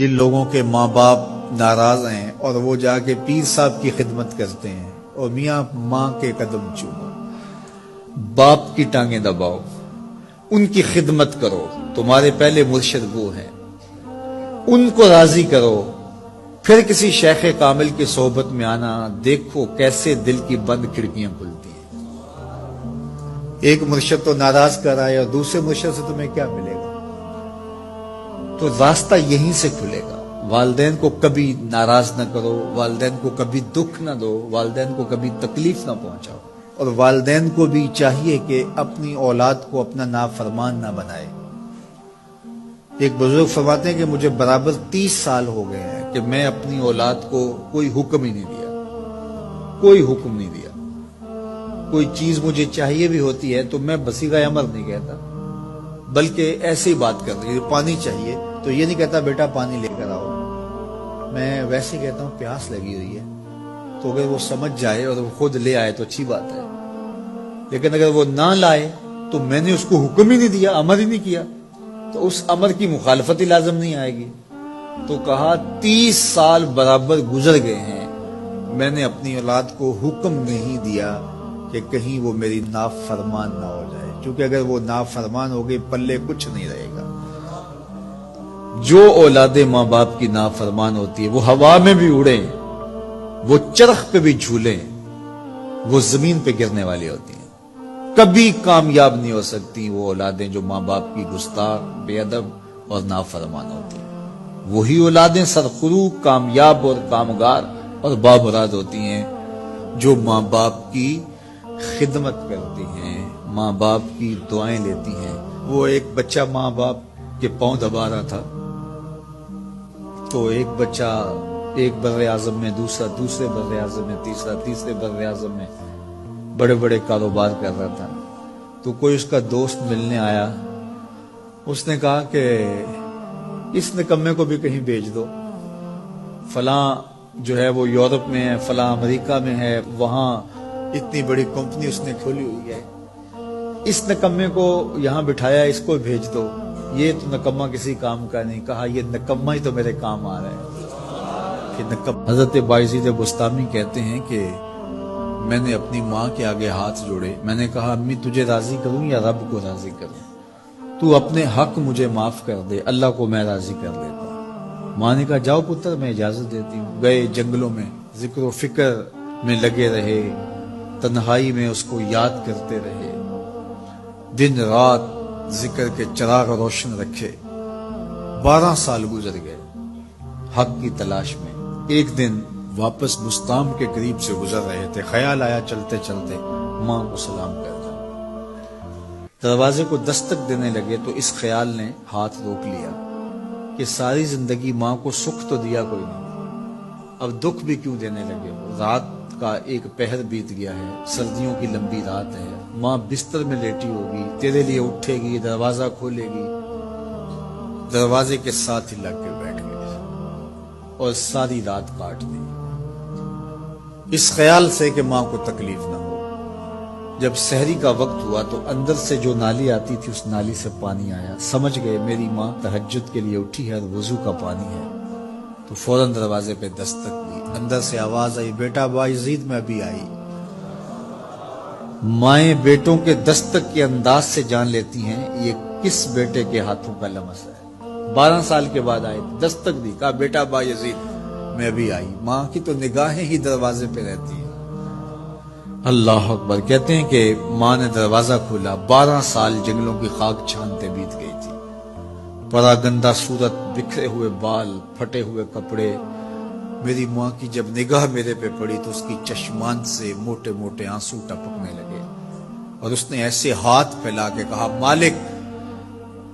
جن لوگوں کے ماں باپ ناراض ہیں اور وہ جا کے پیر صاحب کی خدمت کرتے ہیں اور میاں ماں کے قدم چومو، باپ کی ٹانگیں دباؤ، ان کی خدمت کرو، تمہارے پہلے مرشد وہ ہیں، ان کو راضی کرو، پھر کسی شیخ کامل کی صحبت میں آنا، دیکھو کیسے دل کی بند کھڑکیاں کھلتی ہیں۔ ایک مرشد تو ناراض کر رہا ہے اور دوسرے مرشد سے تمہیں کیا ملے گا؟ تو راستہ یہیں سے کھلے گا۔ والدین کو کبھی ناراض نہ کرو، والدین کو کبھی دکھ نہ دو، والدین کو کبھی تکلیف نہ پہنچاؤ، اور والدین کو بھی چاہیے کہ اپنی اولاد کو اپنا نافرمان نہ بنائے۔ ایک بزرگ فرماتے ہیں کہ مجھے برابر 30 سال ہو گئے ہیں کہ میں اپنی اولاد کو کوئی حکم ہی نہیں دیا، کوئی حکم نہیں دیا۔ کوئی چیز مجھے چاہیے بھی ہوتی ہے تو میں بصیغہ امر نہیں کہتا، بلکہ ایسی بات کر رہی ہے، پانی چاہیے تو یہ نہیں کہتا بیٹا پانی لے کر آؤ، میں ویسے کہتا ہوں پیاس لگی ہوئی ہے، تو اگر وہ سمجھ جائے اور وہ خود لے آئے تو اچھی بات ہے، لیکن اگر وہ نہ لائے تو میں نے اس کو حکم ہی نہیں دیا، امر ہی نہیں کیا، تو اس امر کی مخالفت ہی لازم نہیں آئے گی۔ تو کہا 30 سال برابر گزر گئے ہیں، میں نے اپنی اولاد کو حکم نہیں دیا کہ کہیں وہ میری نافرمان نہ ہو جائے، کیونکہ اگر وہ نافرمان ہو گئی پلے کچھ نہیں رہے گا۔ جو اولاد ماں باپ کی نافرمان ہوتی ہے وہ ہوا میں بھی اڑیں، وہ چرخ پہ بھی جھولیں، وہ زمین پہ گرنے والی ہوتی ہیں، کبھی کامیاب نہیں ہو سکتی وہ اولادیں جو ماں باپ کی گستاخ، بے ادب اور نافرمان ہوتی ہیں۔ وہی اولادیں سرخرو، کامیاب اور کامگار اور بامراد ہوتی ہیں جو ماں باپ کی خدمت کرتی ہیں، ماں باپ کی دعائیں لیتی ہیں۔ وہ ایک بچہ ماں باپ کے پاؤں دبا رہا تھا، تو ایک بچہ ایک بر اعظم میں، دوسرے بر اعظم میں، تیسرے بر اعظم میں بڑے بڑے کاروبار کر رہا تھا، تو کوئی اس کا دوست ملنے آیا، اس نے کہا کہ اس نکمے کو بھی کہیں بھیج دو، فلاں جو ہے وہ یورپ میں ہے، فلاں امریکہ میں ہے، وہاں اتنی بڑی کمپنی اس نے کھولی ہوئی ہے، اس نکمے کو یہاں بٹھایا، اس کو بھیج دو، یہ تو نکمہ کسی کام کا نہیں۔ کہا یہ نکمہ ہی تو میرے کام آ رہا ہے کہ نکمہ۔ حضرت بایزید بستامی کہتے ہیں کہ میں نے اپنی ماں کے آگے ہاتھ جوڑے، میں نے کہا امی تجھے راضی کروں یا رب کو راضی کروں؟ تو اپنے حق مجھے معاف کر دے، اللہ کو میں راضی کر لیتا ہوں۔ ماں نے کہا جاؤ پتر میں اجازت دیتی ہوں۔ گئے جنگلوں میں، ذکر و فکر میں لگے رہے، تنہائی میں اس کو یاد کرتے رہے، دن رات ذکر کے چراغ روشن رکھے۔ 12 سال گزر گئے حق کی تلاش میں۔ ایک دن واپس بستام کے قریب سے گزر رہے تھے، خیال آیا چلتے چلتے ماں کو سلام کر جاؤ۔ دروازے کو دستک دینے لگے تو اس خیال نے ہاتھ روک لیا کہ ساری زندگی ماں کو سکھ تو دیا کوئی نہیں، اب دکھ بھی کیوں دینے لگے ہو؟ رات کا ایک پہر بیت گیا ہے، سردیوں کی لمبی رات ہے، ماں بستر میں لیٹی ہوگی، تیرے لیے اٹھے گی، دروازہ کھولے گی، دروازے کے ساتھ ہی لگ کے بیٹھ گئے اور ساری رات کاٹ دی، اس خیال سے کہ ماں کو تکلیف نہ ہو۔ جب سحری کا وقت ہوا تو اندر سے جو نالی آتی تھی اس نالی سے پانی آیا، سمجھ گئے میری ماں تہجد کے لیے اٹھی ہے اور وضو کا پانی ہے، تو فوراً دروازے پہ دستک دی، اندر سے آواز آئی بیٹا بایزید میں ابھی آئی۔ مائیں بیٹوں کے دستک کے انداز سے جان لیتی ہیں یہ کس بیٹے کے ہاتھوں کا لمس ہے۔ 12 سال کے بعد آئے، دستک دی، کہا بیٹا بایزید میں ابھی آئی۔ ماں کی تو نگاہیں ہی دروازے پہ رہتی ہیں۔ اللہ اکبر۔ کہتے ہیں کہ ماں نے دروازہ کھولا، 12 سال جنگلوں کی خاک چھانتے بیت گئی تھی، پراگندہ صورت، بکھرے ہوئے بال، پھٹے ہوئے کپڑے۔ میری ماں کی جب نگاہ میرے پہ پڑی تو اس کی چشمان سے موٹے موٹے آنسو ٹپکنے لگے، اور اس نے ایسے ہاتھ پھیلا کے کہا مالک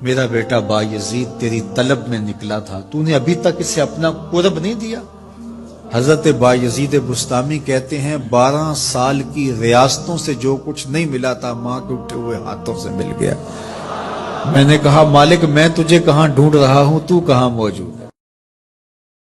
میرا بیٹا بایزید تیری طلب میں نکلا تھا، تو نے ابھی تک اسے اپنا قرب نہیں دیا۔ حضرت بایزید بستامی کہتے ہیں 12 سال کی ریاستوں سے جو کچھ نہیں ملا تھا ماں کے اٹھے ہوئے ہاتھوں سے مل گیا۔ میں نے کہا مالک میں تجھے کہاں ڈھونڈ رہا ہوں، تو کہاں موجود؟